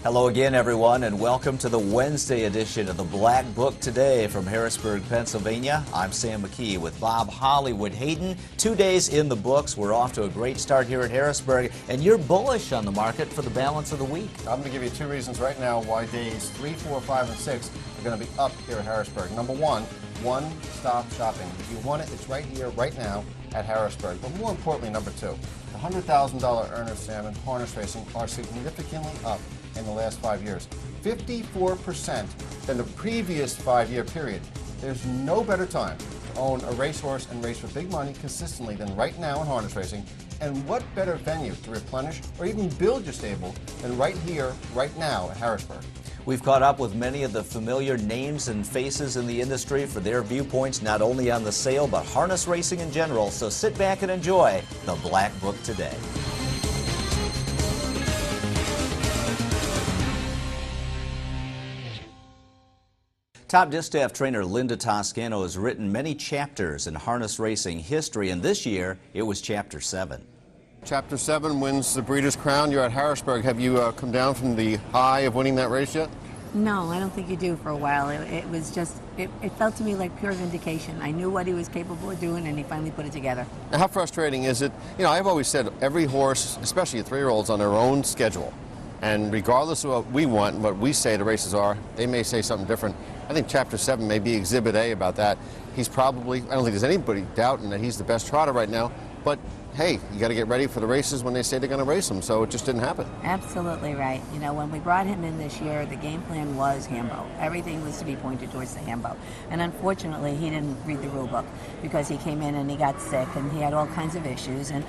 Hello again, everyone, and welcome to the Wednesday edition of the Black Book Today from Harrisburg, Pennsylvania. I'm Sam McKee with Bob Hollywood Hayden. 2 days in the books. We're off to a great start here at Harrisburg, and you're bullish on the market for the balance of the week. I'm going to give you two reasons right now why days 3, 4, 5, and 6 are going to be up here at Harrisburg. Number one, one-stop shopping. If you want it, it's right here, right now at Harrisburg. But more importantly, number two, the $100,000 earners, Sam, in harness racing are significantly up in the last 5 years, 54% than the previous 5-year period. There's no better time to own a racehorse and race for big money consistently than right now in harness racing. And what better venue to replenish or even build your stable than right here, right now at Harrisburg? We've caught up with many of the familiar names and faces in the industry for their viewpoints not only on the sale but harness racing in general. So sit back and enjoy the Black Book Today. Top distaff trainer Linda Toscano has written many chapters in harness racing history, and this year it was Chapter 7. Chapter 7 wins the Breeders' Crown. You're at Harrisburg. Have you come down from the high of winning that race yet? No, I don't think you do for a while. It was just, it felt to me like pure vindication. I knew what he was capable of doing, and he finally put it together. Now, how frustrating is it? You know, I've always said every horse, especially a 3-year-old's on their own schedule. And regardless of what we want and what we say the races are, they may say something different. I think Chapter 7 may be Exhibit A about that. He's probably, I don't think there's anybody doubting that he's the best trotter right now, but hey, you got to get ready for the races when they say they're going to race them, so it just didn't happen. Absolutely right. You know, when we brought him in this year, the game plan was Hambo. Everything was to be pointed towards the Hambo. And unfortunately, he didn't read the rule book because he came in and he got sick and he had all kinds of issues. And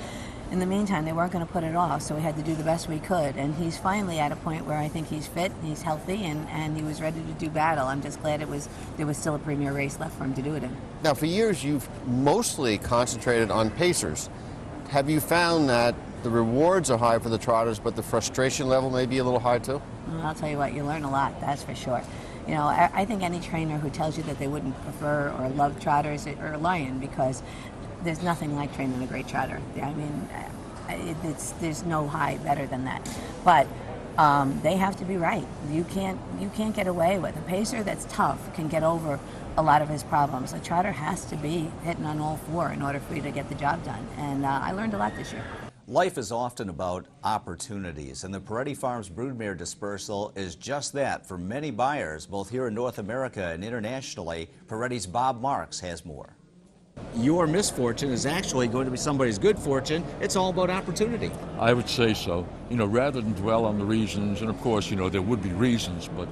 in the meantime, they weren't going to put it off, so we had to do the best we could. And he's finally at a point where I think he's fit, he's healthy, and he was ready to do battle. I'm just glad there was still a premier race left for him to do it in. Now, for years, you've mostly concentrated on pacers. Have you found that the rewards are high for the trotters, but the frustration level may be a little high too? Well, I'll tell you what, you learn a lot, that's for sure. You know, I think any trainer who tells you that they wouldn't prefer or love trotters are lying, because there's nothing like training a great trotter. I mean, there's no high better than that. But they have to be right. You can't get away with a pacer that's tough can get over a lot of his problems. A trotter has to be hitting on all four in order for you to get the job done. And I learned a lot this year. Life is often about opportunities, and the Peretti Farms Broodmare Dispersal is just that for many buyers, both here in North America and internationally. Peretti's Bob Marks has more. Your misfortune is actually going to be somebody's good fortune. It's all about opportunity. I would say so. You know, rather than dwell on the reasons, and of course, you know, there would be reasons, but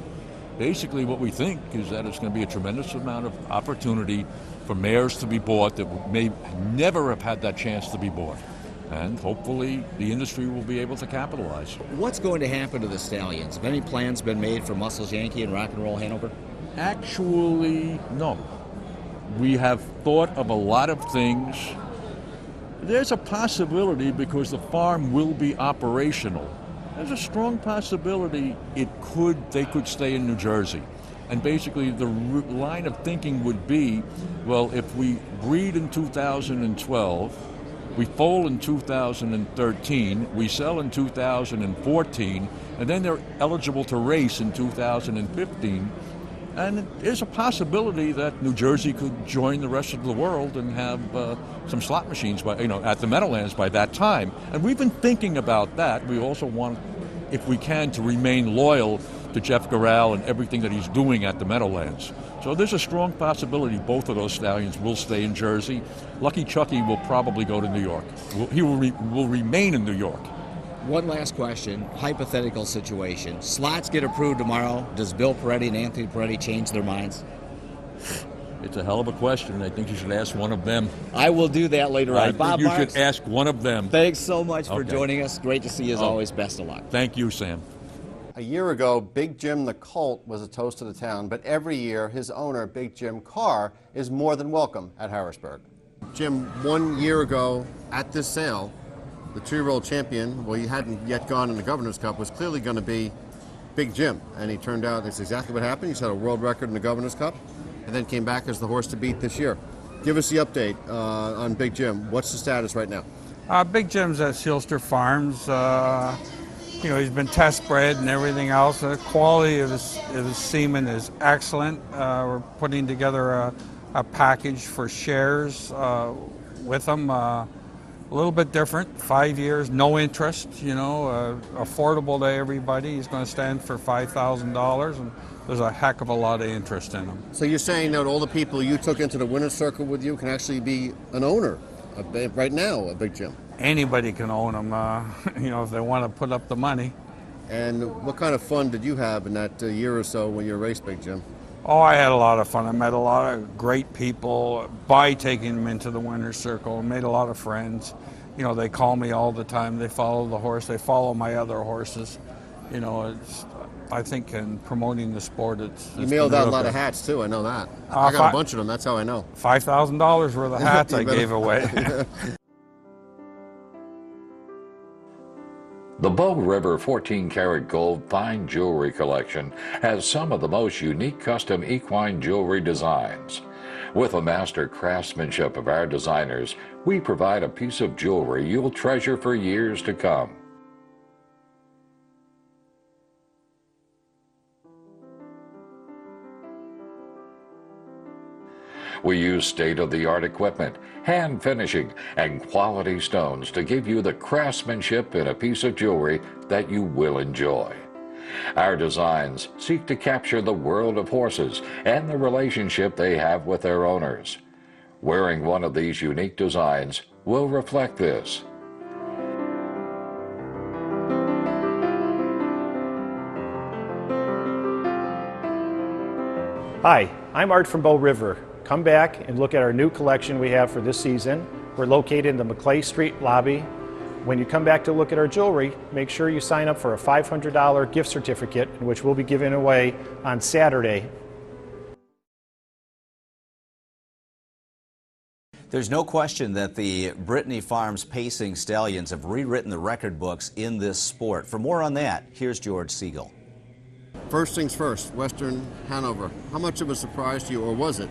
basically what we think is that it's going to be a tremendous amount of opportunity for mares to be bought that may never have had that chance to be bought. And hopefully the industry will be able to capitalize. What's going to happen to the stallions? Have any plans been made for Muscles Yankee and Rock and Roll Hanover? Actually, no. We have thought of a lot of things. There's a possibility, because the farm will be operational, there's a strong possibility they could stay in New Jersey. And basically the line of thinking would be, well, if we breed in 2012, we foal in 2013, we sell in 2014, and then they're eligible to race in 2015. And there's a possibility that New Jersey could join the rest of the world and have some slot machines at the Meadowlands by that time. And we've been thinking about that. We also want, if we can, to remain loyal to Jeff Gural and everything that he's doing at the Meadowlands. So there's a strong possibility both of those stallions will stay in Jersey. Lucky Chucky will probably go to New York. He will remain in New York. One last question, hypothetical situation. Slots get approved tomorrow. Does Bill Peretti and Anthony Peretti change their minds? It's a hell of a question. I think you should ask one of them. I will do that later on. Bob Marks, you should ask one of them. Thanks so much for joining us. Great to see you as always. Best of luck. Thank you, Sam. A year ago, Big Jim the Colt was a toast to the town, but every year his owner, Big Jim Carr, is more than welcome at Harrisburg. Jim, 1 year ago at this sale, the 2-year-old champion, well, he hadn't yet gone in the Governor's Cup, was clearly going to be Big Jim. And he turned out, that's exactly what happened. He set a world record in the Governor's Cup and then came back as the horse to beat this year. Give us the update on Big Jim. What's the status right now? Big Jim's at Sealster Farms. You know, he's been test bred and everything else. The quality of his semen is excellent. We're putting together a package for shares with him. A little bit different, 5 years, no interest, you know, affordable to everybody. He's going to stand for $5,000, and there's a heck of a lot of interest in him. So you're saying that all the people you took into the winner's circle with you can actually be an owner right now of Big Jim? Anybody can own them, you know, if they want to put up the money. And what kind of fun did you have in that year or so when you raced Big Jim? Oh, I had a lot of fun. I met a lot of great people by taking them into the winner's circle. Made a lot of friends. You know, they call me all the time. They follow the horse. They follow my other horses. You know, I think in promoting the sport, You mailed out a lot of hats, too. I know that. I got a bunch of them. That's how I know. $5,000 worth of hats I gave away. The Bow River 14-karat gold fine jewelry collection has some of the most unique custom equine jewelry designs. With the master craftsmanship of our designers, we provide a piece of jewelry you'll treasure for years to come. We use state-of-the-art equipment, hand finishing, and quality stones to give you the craftsmanship in a piece of jewelry that you will enjoy. Our designs seek to capture the world of horses and the relationship they have with their owners. Wearing one of these unique designs will reflect this. Hi, I'm Art from Bow River. Come back and look at our new collection we have for this season. We're located in the Maclay Street lobby. When you come back to look at our jewelry, make sure you sign up for a $500 gift certificate, which we'll be giving away on Saturday. There's no question that the Brittany Farms Pacing Stallions have rewritten the record books in this sport. For more on that, here's George Siegel. First things first, Western Hanover. How much of a surprise to you, or was it,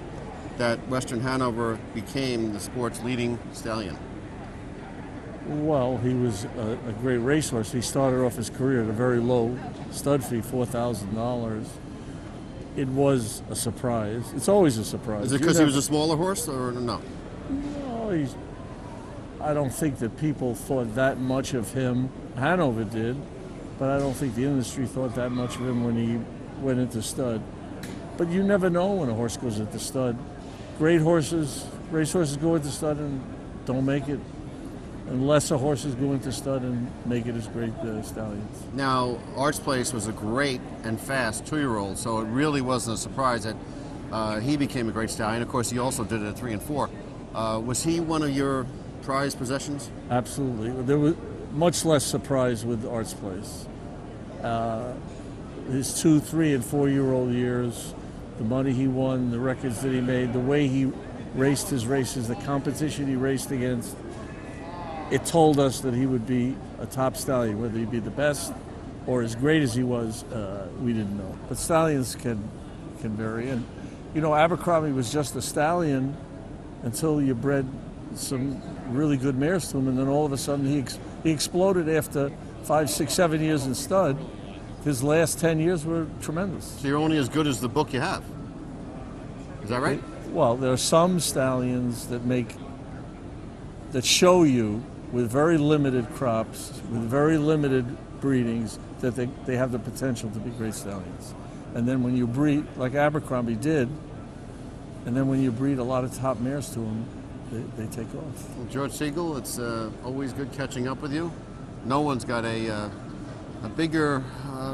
that Western Hanover became the sport's leading stallion? Well, he was a great racehorse. He started off his career at a very low stud fee, $4,000. It was a surprise. It's always a surprise. Is it because he was a smaller horse, or no? No, I don't think that people thought that much of him. Hanover did, but I don't think the industry thought that much of him when he went into stud. But you never know when a horse goes into stud. Great horses, racehorses go into stud and don't make it, and lesser horses go into stud and make it as great stallions. Now, Art's Place was a great and fast 2-year-old, so it really wasn't a surprise that he became a great stallion. Of course, he also did it at 3 and 4. Was he one of your prized possessions? Absolutely. There was much less surprise with Art's Place. His 2, 3, and 4-year-old years, the money he won, the records that he made, the way he raced his races, the competition he raced against, it told us that he would be a top stallion. Whether he'd be the best or as great as he was, we didn't know. But stallions can vary. And, you know, Abercrombie was just a stallion until you bred some really good mares to him, and then all of a sudden he exploded after 5, 6, 7 years in stud. His last 10 years were tremendous. So you're only as good as the book you have. Is that right? Well, there are some stallions that show you with very limited crops, with very limited breedings, that they have the potential to be great stallions. And then when you breed, like Abercrombie did, and then when you breed a lot of top mares to them, they take off. Well, George Siegel, it's always good catching up with you. No one's got a bigger,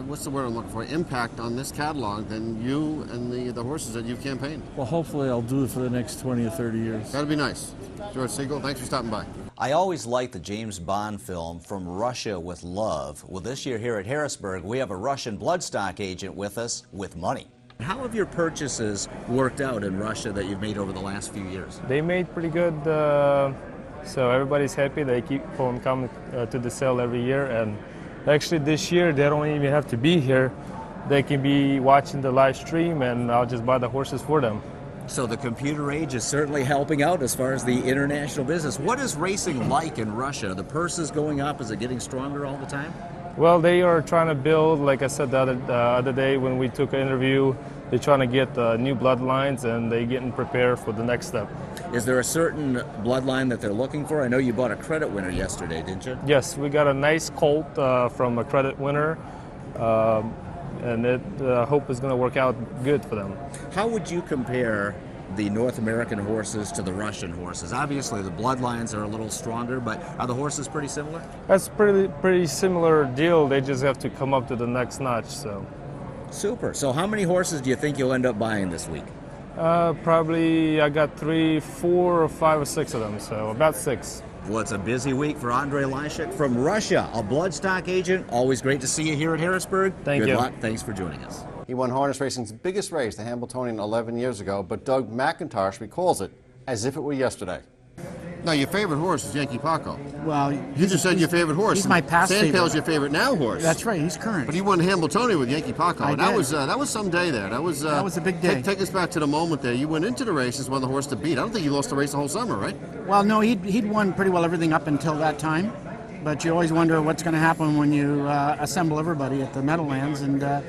what's the word I'm looking for, impact on this catalog than you and the horses that you've campaigned. Well, hopefully I'll do it for the next 20 or 30 years. That'd be nice. George Siegel, thanks for stopping by. I always liked the James Bond film From Russia with Love. Well, this year here at Harrisburg, we have a Russian bloodstock agent with us with money. How have your purchases worked out in Russia that you've made over the last few years? They made pretty good, so everybody's happy. They keep on coming to the sale every year, and actually this year they don't even have to be here. They can be watching the live stream, and I'll just buy the horses for them. So the computer age is certainly helping out as far as the international business. What is racing like in Russia? The purse is going up. Is it getting stronger all the time? Well, they are trying to build, like I said the other day when we took an interview, they're trying to get new bloodlines and they're getting prepared for the next step. Is there a certain bloodline that they're looking for? I know you bought a credit winner yesterday, didn't you? Yes, we got a nice colt from a credit winner, and I hope it's going to work out good for them. How would you compare the North American horses to the Russian horses? Obviously, the bloodlines are a little stronger, but are the horses pretty similar? That's pretty similar deal. They just have to come up to the next notch. So, super. So, how many horses do you think you'll end up buying this week? Probably I got 3, 4, or 5 or 6 of them. So about 6. Well, it's a busy week for Andrei Lyshik from Russia, a bloodstock agent. Always great to see you here at Harrisburg. Thank you. Good luck. Thanks for joining us. He won harness racing's biggest race, the Hambletonian, 11 years ago, but Doug McIntosh recalls it as if it were yesterday. Now, your favorite horse is Yankee Paco. Well, You just said your favorite horse. He's my past Sandpail's favorite. your favorite now horse. That's right. He's current. But he won Hambletonian with Yankee Paco. I And that did. was some day there. That was a big day. Take us back to the moment there. You went into the race as one of the horses to beat. I don't think you lost the race the whole summer, right? Well, no, he'd won pretty well everything up until that time. But you always wonder what's going to happen when you assemble everybody at the Meadowlands, and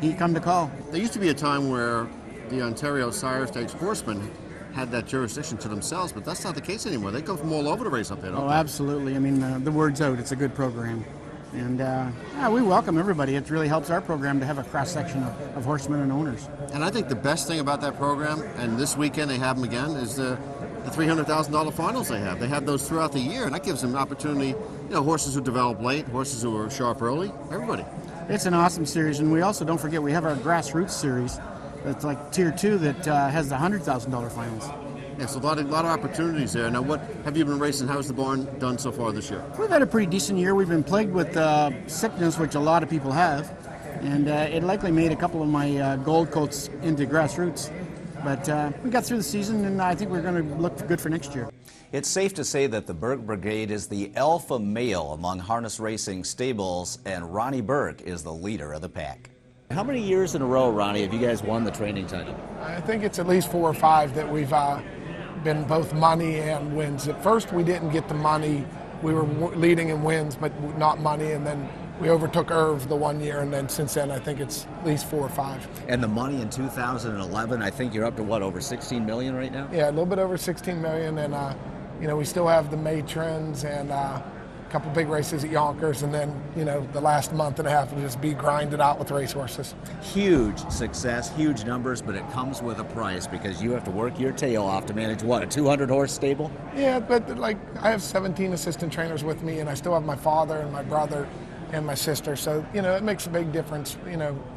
he come to call. There used to be a time where the Ontario Sire Stakes horsemen had that jurisdiction to themselves, but that's not the case anymore. They come from all over the race up there, don't Oh, they? absolutely. I mean, the word's out. It's a good program. And yeah, we welcome everybody. It really helps our program to have a cross-section of horsemen and owners. And I think the best thing about that program, and this weekend they have them again, is the $300,000 finals they have. They have those throughout the year, and that gives them an opportunity, horses who develop late, horses who are sharp early, everybody. It's an awesome series, and we also, don't forget, we have our grassroots series that's like Tier 2 that has the $100,000 finals. Yeah, so a lot of opportunities there. Now, what have you been racing? How's the barn done so far this year? We've had a pretty decent year. We've been plagued with sickness, which a lot of people have, and it likely made a couple of my gold coats into grassroots. But we got through the season, and I think we're going to look good for next year. It's safe to say that the Burke Brigade is the alpha male among harness racing stables, and Ronnie Burke is the leader of the pack. How many years in a row, Ronnie, have you guys won the training title? I think it's at least 4 or 5 that we've been both money and wins. At first, we didn't get the money. We were leading in wins, but not money, and then we overtook Irv the one year, and then since then, I think it's at least 4 or 5. And the money in 2011, I think you're up to what, over 16 million right now? Yeah, a little bit over 16 million, and we still have the matrons and a couple big races at Yonkers, and then the last month and a half will just be grinded out with racehorses. Huge success, huge numbers, but it comes with a price because you have to work your tail off to manage what, a 200-horse stable? Yeah, but I have 17 assistant trainers with me, and I still have my father and my brother and my sister, so it makes a big difference.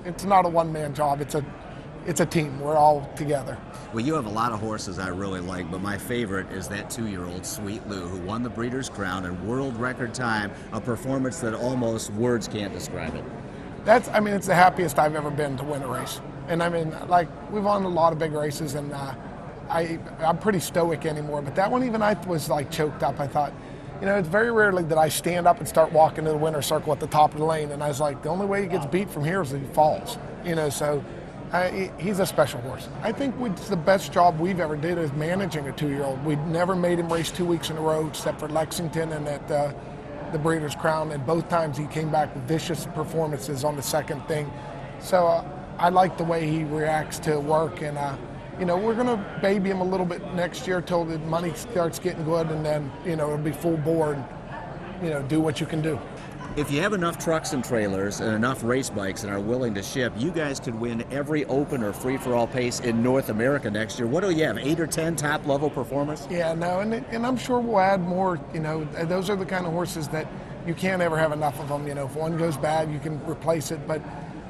It's not a one-man job. It's a team. We're all together. Well, you have a lot of horses I really like, but my favorite is that 2-year-old Sweet Lou, who won the Breeders' Crown in world record time, a performance that almost words can't describe it. It's the happiest I've ever been to win a race. And we've won a lot of big races, and I'm pretty stoic anymore, but that one even I was choked up. I thought, it's very rarely that I stand up and start walking to the winner's circle at the top of the lane, and I was like, the only way he gets beat from here is if he falls, so he's a special horse. I think it's the best job we've ever did is managing a 2-year-old. We'd never made him race 2 weeks in a row except for Lexington and at the Breeders' Crown, and both times he came back with vicious performances on the second thing. So I like the way he reacts to work, and we're going to baby him a little bit next year till the money starts getting good, and then it'll be full board, do what you can do. If you have enough trucks and trailers and enough race bikes and are willing to ship, you guys could win every open or free-for-all pace in North America next year. What do you have, 8 or 10 top-level performers? Yeah, no, and I'm sure we'll add more. Those are the kind of horses that you can't ever have enough of them. If one goes bad, you can replace it. But,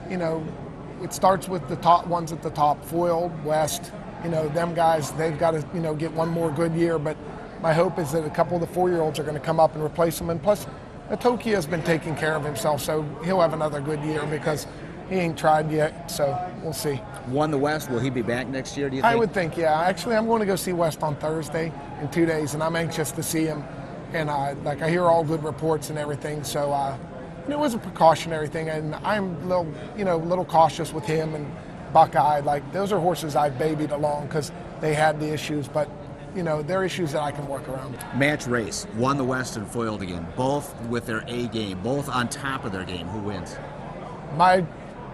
it starts with the top ones at the top, Foyle, West, them guys, they've got to, get one more good year. But my hope is that a couple of the 4-year-olds are going to come up and replace them. And plus, Atokia has been taking care of himself, so he'll have another good year because he ain't tried yet, so we'll see. Won the West, will he be back next year, do you think? I would think, yeah. Actually, I'm going to go see West on Thursday in 2 days, and I'm anxious to see him. And I hear all good reports and everything, so it was a precautionary thing, and I'm a little cautious with him and Buckeye. Those are horses I've babied along because they had the issues, but you know, they're issues that I can work around. Match race, won the West and foiled again, both with their A game, both on top of their game. Who wins? My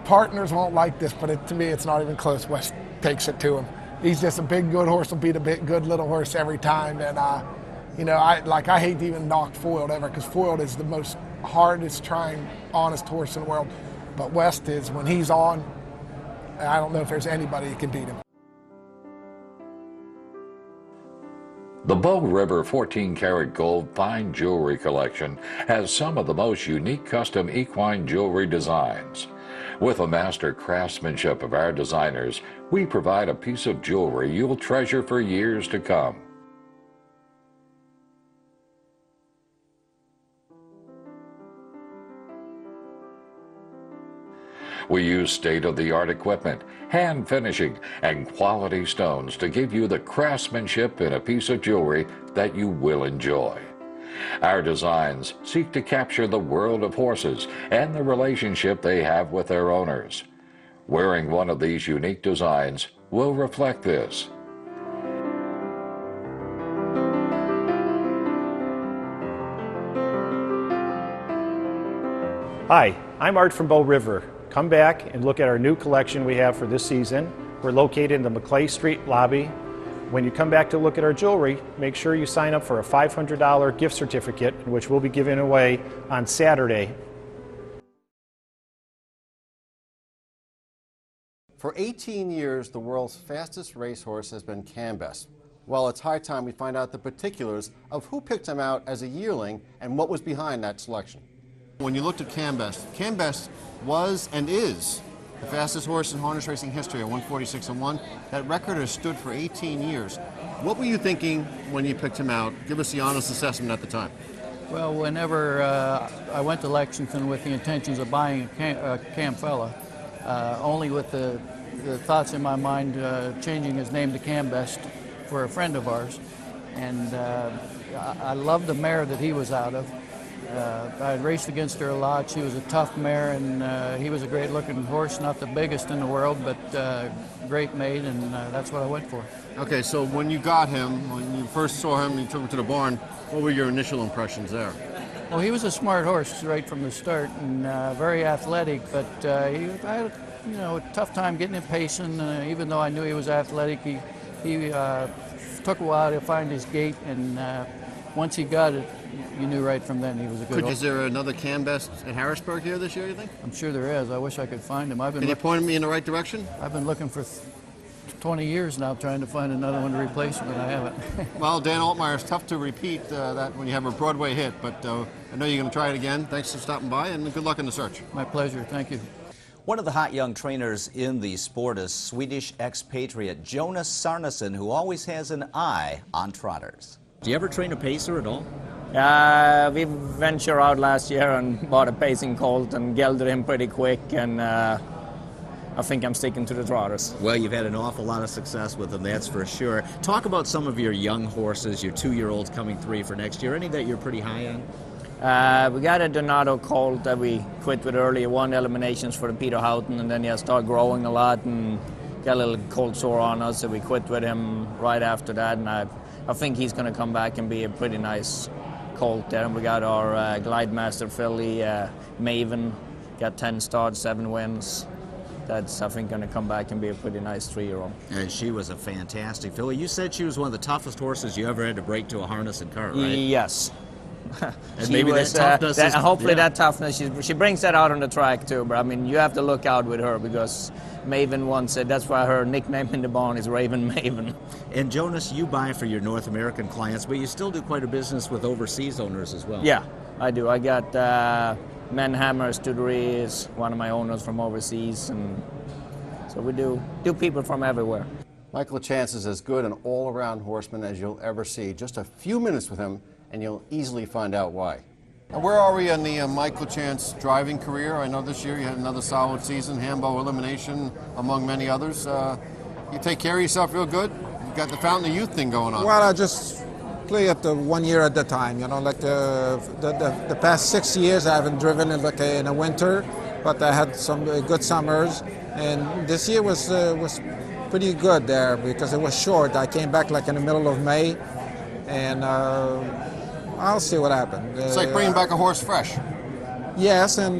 partners won't like this, but to me, it's not even close. West takes it to him. He's just a big, good horse will beat a big, good little horse every time. And, you know, I hate to even knock Foiled ever, because Foiled is the most hardest trying, honest horse in the world. But West is, when he's on, I don't know if there's anybody that can beat him. The Bow River 14-karat gold fine jewelry collection has some of the most unique custom equine jewelry designs. With the master craftsmanship of our designers, we provide a piece of jewelry you'll treasure for years to come. We use state-of-the-art equipment, hand finishing, and quality stones to give you the craftsmanship in a piece of jewelry that you will enjoy. Our designs seek to capture the world of horses and the relationship they have with their owners. Wearing one of these unique designs will reflect this. Hi, I'm Art from Bow River. Come back and look at our new collection we have for this season. We're located in the Maclay Street lobby. When you come back to look at our jewelry, make sure you sign up for a $500 gift certificate, which we'll be giving away on Saturday. For 18 years, the world's fastest racehorse has been Cambest. Well, it's high time we find out the particulars of who picked him out as a yearling and what was behind that selection. When you looked at Cambest, Cambest was and is the fastest horse in harness racing history at 146-1. That record has stood for 18 years. What were you thinking when you picked him out? Give us the honest assessment at the time. Well, whenever I went to Lexington with the intentions of buying a Cam fella, only with the thoughts in my mind changing his name to Cambest for a friend of ours. And I loved the mare that he was out of. I had raced against her a lot. She was a tough mare, and he was a great-looking horse, not the biggest in the world, but great made, and that's what I went for. Okay, so when you got him, when you first saw him and you took him to the barn, what were your initial impressions there? Well, he was a smart horse right from the start, and very athletic, but I had a tough time getting him pacing. Even though I knew he was athletic, he took a while to find his gait, and once he got it, you knew right from then he was a good horse. Is there another Cambest at Harrisburg here this year, you think? I'm sure there is. I wish I could find him. Can you point me in the right direction? I've been looking for 20 years now trying to find another one to replace him, but I haven't. Well, Dan Altmeyer, it's tough to repeat that when you have a Broadway hit, but I know you're going to try it again. Thanks for stopping by, and good luck in the search. My pleasure. Thank you. One of the hot young trainers in the sport is Swedish expatriate Jonas Sarnason, who always has an eye on trotters. Do you ever train a pacer at all? We ventured out last year and bought a pacing colt and gelded him pretty quick, and I think I'm sticking to the trotters. Well, you've had an awful lot of success with them, that's for sure. Talk about some of your young horses, your 2-year-olds coming 3 for next year. Any that you're pretty high on? We got a Donato colt that we quit with earlier, won eliminations for the Peter Houghton, and then he started growing a lot and got a little colt sore on us, so we quit with him right after that, and I think he's going to come back and be a pretty nice colt there. And we got our Glide Master filly, Maven, got 10 starts, 7 wins. That's, I think, going to come back and be a pretty nice 3-year-old. And she was a fantastic filly. You said she was one of the toughest horses you ever had to break to a harness and cart, right? Yes. And maybe that toughness is, hopefully that toughness, she brings that out on the track too, but I mean, you have to look out with her, because Maven once said that's why her nickname in the barn is Raven Maven. And Jonas, you buy for your North American clients, but you still do quite a business with overseas owners as well. Yeah, I do. I got Manhammer Studery is one of my owners from overseas, and so we do people from everywhere. Michael Chance is as good an all-around horseman as you'll ever see. Just a few minutes with him, and you'll easily find out why. Now, where are we in the Michael Chance driving career? I know this year you had another solid season, Hambo elimination, among many others. You take care of yourself real good? You got the Fountain of Youth thing going on. Well, I just play it 1 year at a time. You know, like the past 6 years I haven't driven in in a winter, but I had some good summers, and this year was pretty good there because it was short. I came back like in the middle of May, and I'll see what happens. It's like bringing back a horse fresh. Yes, and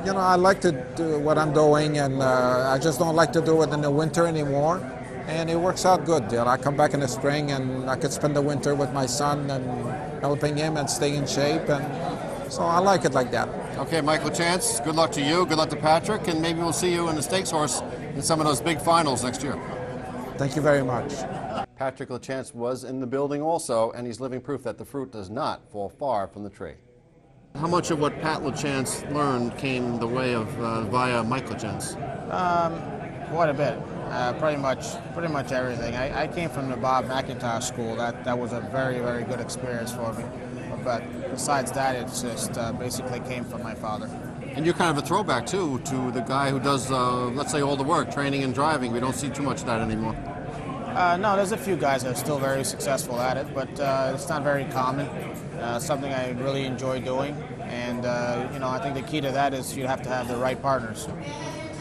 you know, I like to do what I'm doing, and I just don't like to do it in the winter anymore. And it works out good. You know, I come back in the spring, and I could spend the winter with my son and helping him and staying in shape, and so I like it like that. Okay, Michael Chance, good luck to you, good luck to Patrick, and maybe we'll see you in the stakes horse in some of those big finals next year. Thank you very much. Patrick LaChance was in the building also, and he's living proof that the fruit does not fall far from the tree. How much of what Pat LaChance learned came the way of via Mike LaChance? Quite a bit. Pretty much everything. I came from the Bob McIntyre school. That was a very, very good experience for me. But besides that, it's just basically came from my father. And you're kind of a throwback, too, to the guy who does, let's say, all the work, training and driving. We don't see too much of that anymore. No, there's a few guys that are still very successful at it, but it's not very common. Something I really enjoy doing. And, you know, I think the key to that is you have to have the right partners.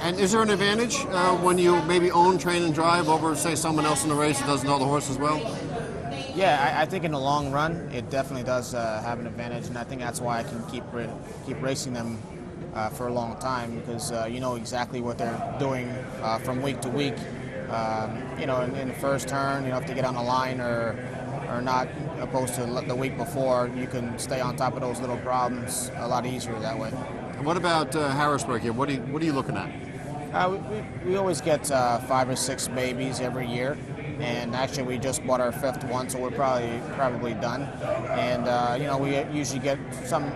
And is there an advantage when you maybe own, train, and drive over, say, someone else in the race who doesn't know the horse as well? Yeah, I think in the long run, it definitely does have an advantage, and I think that's why I can keep racing them for a long time, because you know exactly what they're doing from week to week. You know, in the first turn, you know, if they get on the line or not, opposed to the week before, you can stay on top of those little problems a lot easier that way. And what about Harrisburg here? What are you looking at? We always get 5 or 6 babies every year, and actually we just bought our 5th one, so we're probably done. And you know, we usually get some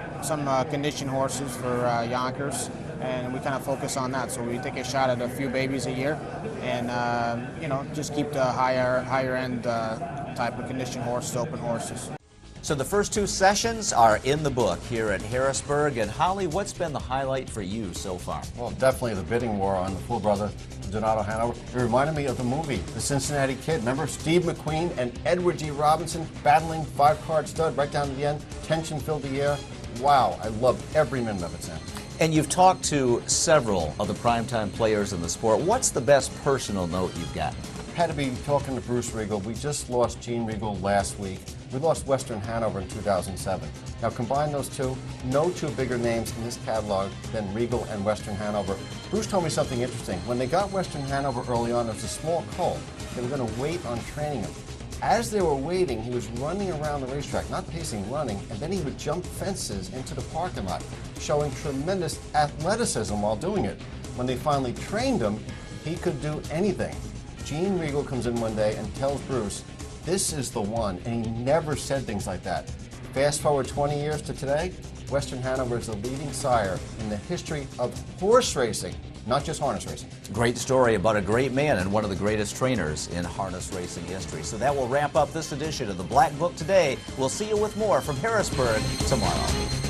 condition horses for Yonkers, and we kind of focus on that. So we take a shot at a few babies a year, and you know, just keep the higher end type of condition horses, open horses. So the first 2 sessions are in the book here at Harrisburg. And Holly, what's been the highlight for you so far? Well, definitely the bidding war on the full brother, Donato Hanover. It reminded me of the movie, The Cincinnati Kid. Remember Steve McQueen and Edward G. Robinson battling 5-card stud right down to the end? Tension filled the air. Wow, I loved every minute of it, Sam. And you've talked to several of the primetime players in the sport. What's the best personal note you've gotten? Had to be talking to Bruce Regal. We just lost Gene Regal last week. We lost Western Hanover in 2007. Now combine those two, no 2 bigger names in this catalog than Regal and Western Hanover. Bruce told me something interesting. When they got Western Hanover early on, it was a small colt. They were going to wait on training him. As they were waiting, he was running around the racetrack, not pacing, running, and then he would jump fences into the parking lot, showing tremendous athleticism while doing it. When they finally trained him, he could do anything. Gene Regal comes in one day and tells Bruce, this is the one, and he never said things like that. Fast forward 20 years to today, Western Hanover is the leading sire in the history of horse racing, not just harness racing. Great story about a great man and one of the greatest trainers in harness racing history. So that will wrap up this edition of the Black Book today. We'll see you with more from Harrisburg tomorrow.